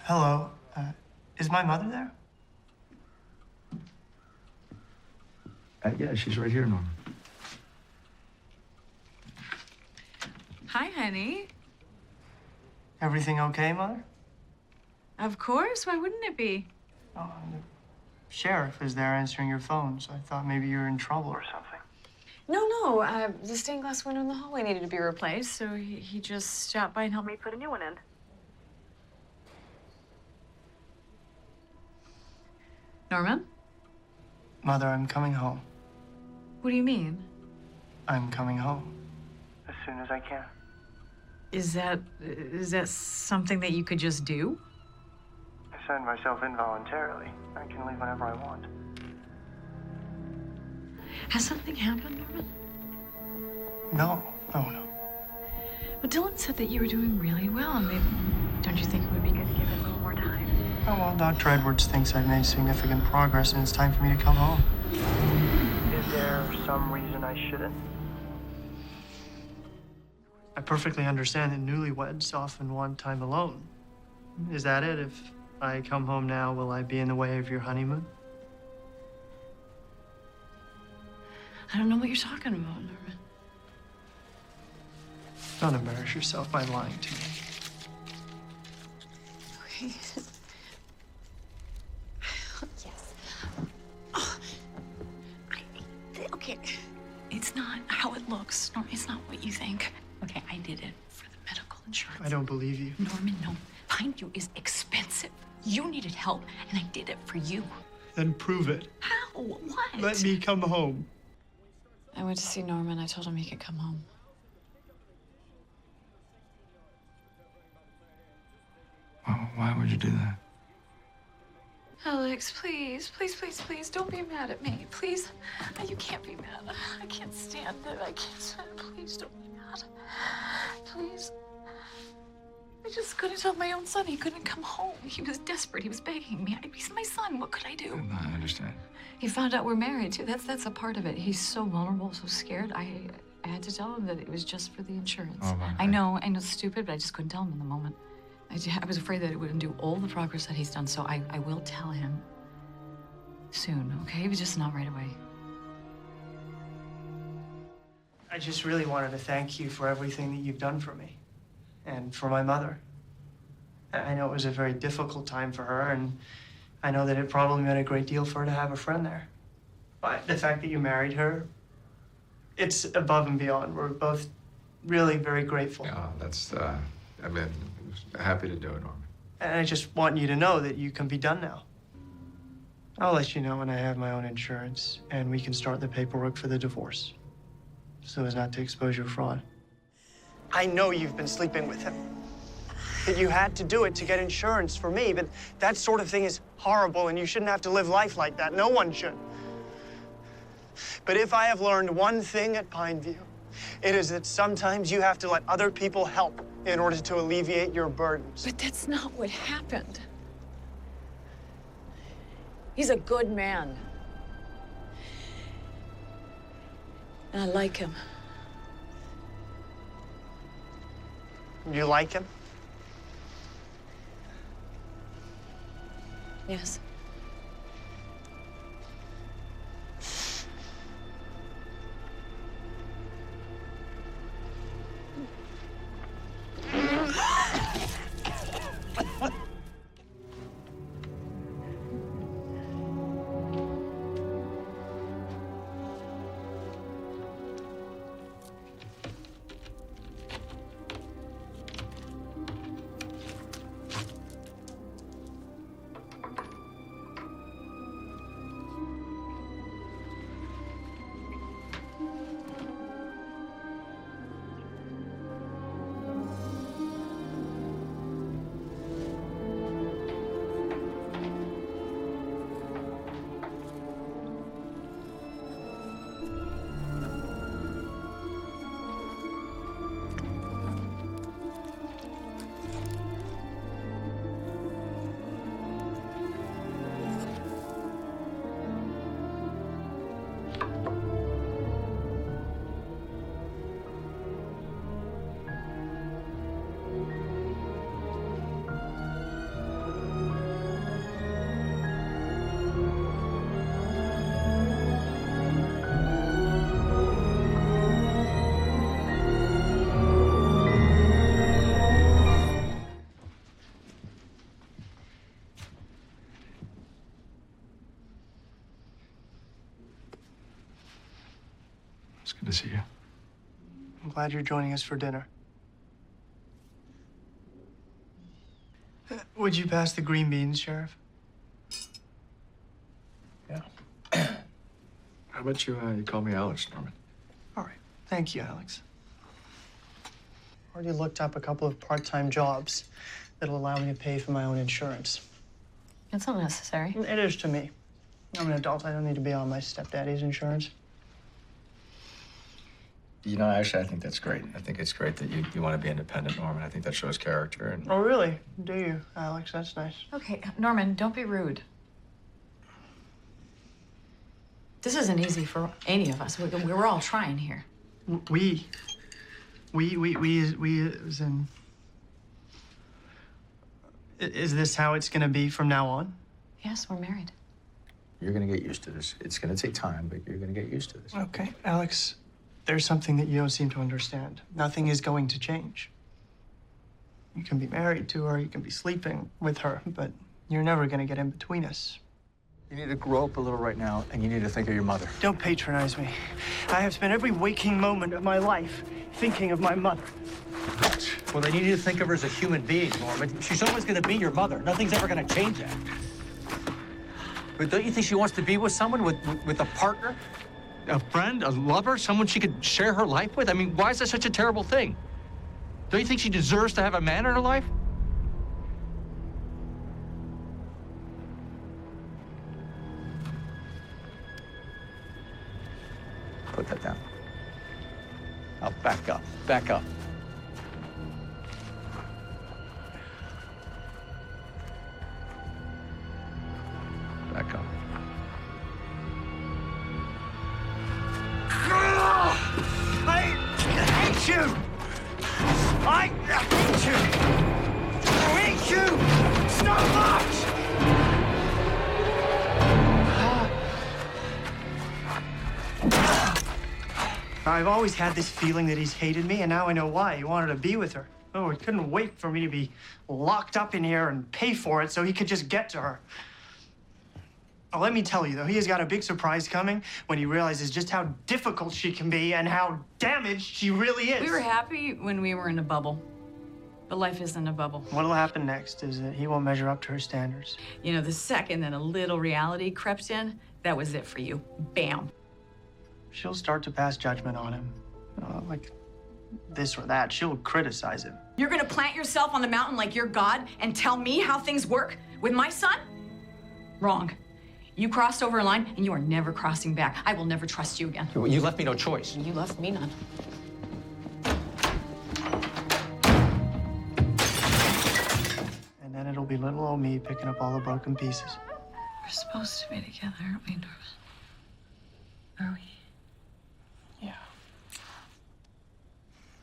Hello. Is my mother there? Yeah, she's right here, Norma. Hi, honey. Everything okay, Mother? Of course. Why wouldn't it be? Oh, the sheriff is there answering your phone, so I thought maybe you were in trouble or something. No. The stained glass window in the hallway needed to be replaced, so he just stopped by and helped me put a new one in. Norma? Mother, I'm coming home. What do you mean? I'm coming home. As soon as I can. Is that something that you could just do? I signed myself involuntarily. I can leave whenever I want. Has something happened, Norman? No. Well, Dylan said that you were doing really well, and don't you think it would be good to give it a little more time? Oh, well, Dr. Edwards thinks I've made significant progress, and it's time for me to come home. Is there some reason I shouldn't? I perfectly understand that newlyweds often want time alone. Is that it? If I come home now, will I be in the way of your honeymoon? I don't know what you're talking about, Norman. Don't embarrass yourself by lying to me. Okay. Yes. Oh, okay. It's not how it looks. Norman, it's not what you think. Okay, I did it for the medical insurance. I don't believe you. Norman, no. Find you is expensive. You needed help, and I did it for you. Then prove it. How? What? Let me come home. I went to see Norman. I told him he could come home. Why would you do that? Alex, please, don't be mad at me. Please. You can't be mad. I can't stand it. I can't stand it. Please don't be mad. Please. I just couldn't tell my own son he couldn't come home. He was desperate. He was begging me. He's my son. What could I do? I understand. He found out we're married, too. That's a part of it. He's so vulnerable, so scared. I had to tell him that it was just for the insurance. Oh, I know it's stupid, but I just couldn't tell him in the moment. I was afraid that it wouldn't do all the progress that he's done, so I will tell him soon, okay? But just not right away. I just really wanted to thank you for everything that you've done for me and for my mother. I know it was a very difficult time for her, and I know that it probably meant a great deal for her to have a friend there. But the fact that you married her, it's above and beyond. We're both really very grateful. Yeah, that's, happy to do it, Norman. And I just want you to know that you can be done now. I'll let you know when I have my own insurance, and we can start the paperwork for the divorce, so as not to expose your fraud. I know you've been sleeping with him, that you had to do it to get insurance for me, but that sort of thing is horrible, and you shouldn't have to live life like that. No one should. But if I have learned one thing at Pineview, it is that sometimes you have to let other people help in order to alleviate your burdens. But that's not what happened. He's a good man. And I like him. You like him? Yes. It's good to see you. I'm glad you're joining us for dinner. Would you pass the green beans, Sheriff? Yeah. How about you call me Alex, Norman? All right. Thank you, Alex. Already looked up a couple of part-time jobs that'll allow me to pay for my own insurance. It's not necessary. It is to me. I'm an adult. I don't need to be on my stepdaddy's insurance. You know, actually, I think that's great. I think it's great that you want to be independent, Norman. I think that shows character. And Oh, really? Do you, Alex? That's nice. Okay, Norman, don't be rude. This isn't easy for any of us. We're all trying here. We as in... Is this how it's gonna be from now on? Yes, we're married. you're going to get used to this. It's going to take time, but you're going to get used to this. Okay, Alex, there's something that you don't seem to understand. Nothing is going to change. You can be married to her, you can be sleeping with her, but you're never gonna get in between us. You need to grow up a little right now, and you need to think of your mother. Don't patronize me. I have spent every waking moment of my life thinking of my mother. Well, then you need to think of her as a human being, Norman. She's always going to be your mother. Nothing's ever going to change that. But don't you think she wants to be with someone, with a partner? A friend, a lover, someone she could share her life with? I mean, why is that such a terrible thing? Don't you think she deserves to have a man in her life? Put that down. Now back up, back up. Back up. I hate you! I hate you! I hate you so much! I've always had this feeling that he's hated me, and now I know why. He wanted to be with her. Oh, he couldn't wait for me to be locked up in here and pay for it so he could just get to her. Oh, let me tell you, though, he has got a big surprise coming when he realizes just how difficult she can be and how damaged she really is. We were happy when we were in a bubble, but life isn't a bubble. What'll happen next is that he won't measure up to her standards. You know, the second that a little reality crept in, that was it for you. Bam. She'll start to pass judgment on him. Like this or that. She'll criticize him. You're gonna plant yourself on the mountain like you're God and tell me how things work with my son? Wrong. You crossed over a line and you are never crossing back. I will never trust you again. You left me no choice. You left me none. And then it'll be little old me picking up all the broken pieces. We're supposed to be together, aren't we, Norman? Are we? Yeah.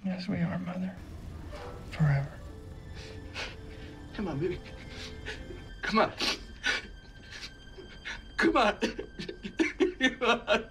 Yes, we are, Mother. Forever. Come on, baby. Come on. Come on. Come on.